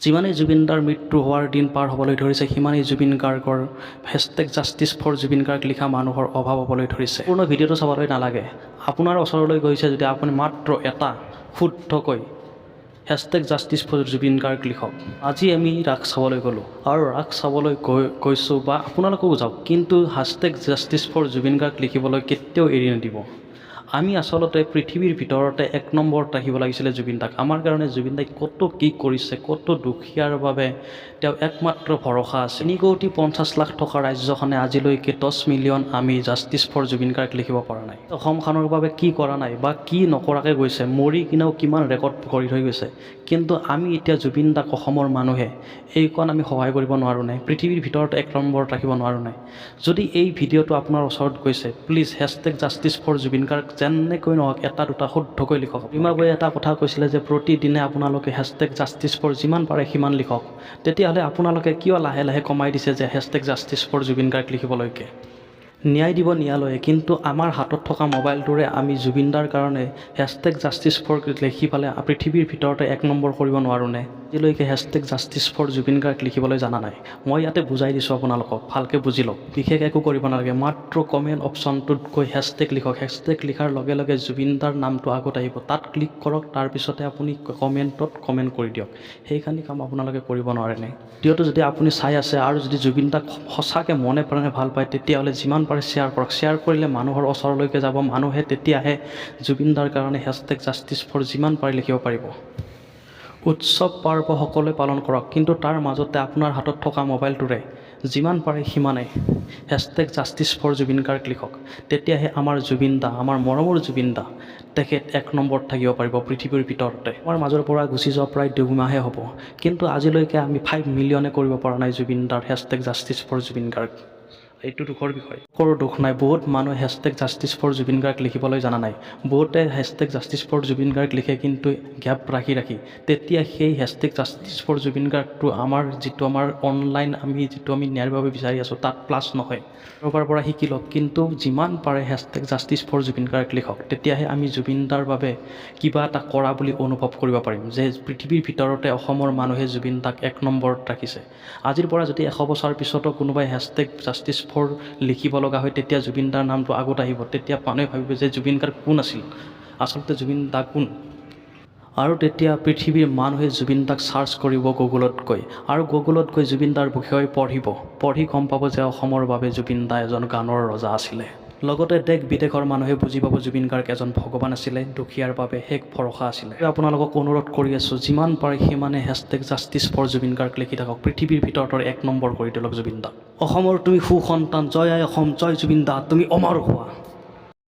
যিমানেই জুবিনদাৰ মৃত্যু হোৱাৰ দিন পাৰ হ'বলৈ ধৰিছে সিমানেই জুবিন গাৰ্গৰ hashtag justice for Zubeen Garg লিখা মানুহৰ অভাৱ হ'বলৈ ধৰিছে। পূৰ্ণ ভিডিঅ'টো চাবলৈ নালাগে। আপোনাৰ ওচৰলৈ গৈছে যদি আপুনি মাত্ৰ এটা শুদ্ধকৈ hashtag justice for Zubeen Garg লিখক। আজি আমি ৰাস চাবলৈ গ'লোঁ আৰু ৰাস চাবলৈ গৈছোঁ বা আপোনালোকেও যাওক, কিন্তু hashtag justice for Zubeen Garg লিখিবলৈ কেতিয়াও এৰি নিদিব। আমি আচলতে পৃথিৱীৰ ভিতৰতে এক নম্বৰত ৰাখিব লাগিছিলে জুবিন দাক। আমাৰ কাৰণে জুবিন দাই কত কি কৰিছে, কত দুখীয়াৰ বাবে তেওঁ একমাত্ৰ ভৰসা আছে। 3,50,00,000 টকা ৰাজ্যখনে আজিলৈকে 10 মিলিয়ন আমি জাষ্টিছ ফৰ জুবিন গাৰ্গ লিখিব পৰা নাই। অসমখনৰ বাবে কি কৰা নাই বা কি নকৰাকৈ গৈছে, মৰি কিনেও কিমান ৰেকৰ্ড কৰি থৈ গৈছে, কিন্তু আমি এতিয়া জুবিন দাক অসমৰ মানুহে এইকণ আমি সহায় কৰিব নোৱাৰোঁ নাই, পৃথিৱীৰ ভিতৰত এক নম্বৰত ৰাখিব নোৱাৰোঁ নাই। যদি এই ভিডিঅ'টো আপোনাৰ ওচৰত গৈছে, please hashtag justice for Zubeen Garg যেনেকৈ নহওক এটা দুটা শুদ্ধকৈ লিখক। ৰীমাবুৱে এটা কথা কৈছিলে যে প্ৰতিদিনে আপোনালোকে হেছটেগ জাষ্টিছ ফৰ যিমান পাৰে সিমান লিখক। তেতিয়াহ'লে আপোনালোকে কিয় লাহে লাহে কমাই দিছে যে hashtag justice for Zubeen Garg লিখিবলৈকে? ন্যায় দিব ন্যায়ালয়ে, কিন্তু আমাৰ হাতত থকা মোবাইলটোৰে আমি জুবিনদাৰ কাৰণে হেছটেগ জাষ্টিছ ফৰ লিখি পেলাই পৃথিৱীৰ ভিতৰতে এক নম্বৰ কৰিব নোৱাৰোঁ নে? আজিলৈকে hashtag justice for Zubeen Garg লিখিবলৈ জানা নাই। মই ইয়াতে বুজাই দিছোঁ আপোনালোকক, ভালকৈ বুজি লওক। বিশেষ একো কৰিব নালাগে, মাত্ৰ কমেণ্ট অপশ্যনটোত গৈ হেছটেগ লিখক। হেছটেগ লিখাৰ লগে লগে জুবিনদাৰ নামটো আগত আহিব, তাত ক্লিক কৰক, তাৰপিছতে আপুনি কমেণ্টত কমেণ্ট কৰি দিয়ক। সেইখিনি কাম আপোনালোকে কৰিব নোৱাৰে নে? ভিডিঅ'টো যদি আপুনি চাই আছে আৰু যদি জুবিনদাক সঁচাকৈ মনে প্ৰাণে ভাল পায়, তেতিয়াহ'লে যিমান পাৰে শ্বেয়াৰ কৰক। শ্বেয়াৰ কৰিলে মানুহৰ ওচৰলৈকে যাব, মানুহে তেতিয়াহে জুবিনদাৰ কাৰণে হেছটেগ জাষ্টিছ ফৰ যিমান পাৰে লিখিব পাৰিব। উৎসৱ পাৰ্ব সকলোৱে পালন কৰক, কিন্তু তাৰ মাজতে আপোনাৰ হাতত থকা মোবাইলটোৰে যিমান পাৰে সিমানে hashtag justice for Zubeen Garg লিখক। তেতিয়াহে আমাৰ জুবিন দা, আমাৰ মৰমৰ জুবিন দা, তেখেত এক নম্বৰত থাকিব পাৰিব পৃথিৱীৰ ভিতৰতে। আমাৰ মাজৰ পৰা গুচি যোৱা প্ৰায় 2 মাহে হ'ব, কিন্তু আজিলৈকে আমি 5 মিলিয়নে কৰিব পৰা নাই জুবিন দাৰ hashtag justice for Zubeen Garg. এইটো দুখৰ বিষয়। কোনো দুখ নাই, বহুত মানুহে hashtag justice for Zubeen Garg লিখিবলৈ জানা নাই। বহুতে hashtag justice for Zubeen Garg লিখে, কিন্তু গেপ ৰাখি তেতিয়া সেই হেছটেগ জাষ্টিছ ফৰ জুবিন গাৰ্গটো আমাৰ অনলাইন যিটো আমি ন্যায়ৰ বাবে বিচাৰি আছোঁ তাত প্লাছ নহয়। কাৰোবাৰ পৰা শিকি লওক, কিন্তু যিমান পাৰে hashtag justice for Zubeen Garg লিখক। তেতিয়াহে আমি জুবিনদাৰ বাবে কিবা এটা কৰা বুলি অনুভৱ কৰিব পাৰিম যে পৃথিৱীৰ ভিতৰতে অসমৰ মানুহে জুবিন দাক এক নম্বৰত ৰাখিছে। আজিৰ পৰা যদি 100 বছৰ পিছতো কোনোবাই হেছটেগ জাষ্টিছ ফৰ লিখিব লগা হয়, তেতিয়া জুবিনদাৰ নামটো আগত আহিব। তেতিয়া মানুহে ভাবিব যে জুবিন গাৰ্গ কোন আছিল, আচলতে জুবিন দা কোন। আৰু তেতিয়া পৃথিৱীৰ মানুহে জুবিন দাক চাৰ্চ কৰিব গুগলত গৈ, আৰু গুগলত গৈ জুবিন দাৰ বিষয়ে পঢ়ি গম পাব যে অসমৰ বাবে জুবিন দা এজন গানৰ ৰজা আছিলে। লগতে দেশ বিদেশৰ মানুহে বুজি পাব জুবিন গাৰ্গ এজন ভগৱান আছিলে, দুখীয়াৰ বাবে শেষ ভৰসা আছিলে। আপোনালোকক অনুৰোধ কৰি আছোঁ, যিমান পাৰে সিমানে hashtag justice for Zubeen Garg লিখি থাকক। পৃথিৱীৰ ভিতৰতে এক নম্বৰ কৰি তোলক জুবিন দাক। অসমৰ তুমি সুসন্তান, জয় আই অসম, জয় জুবিন দা, তুমি অমৰ হোৱা।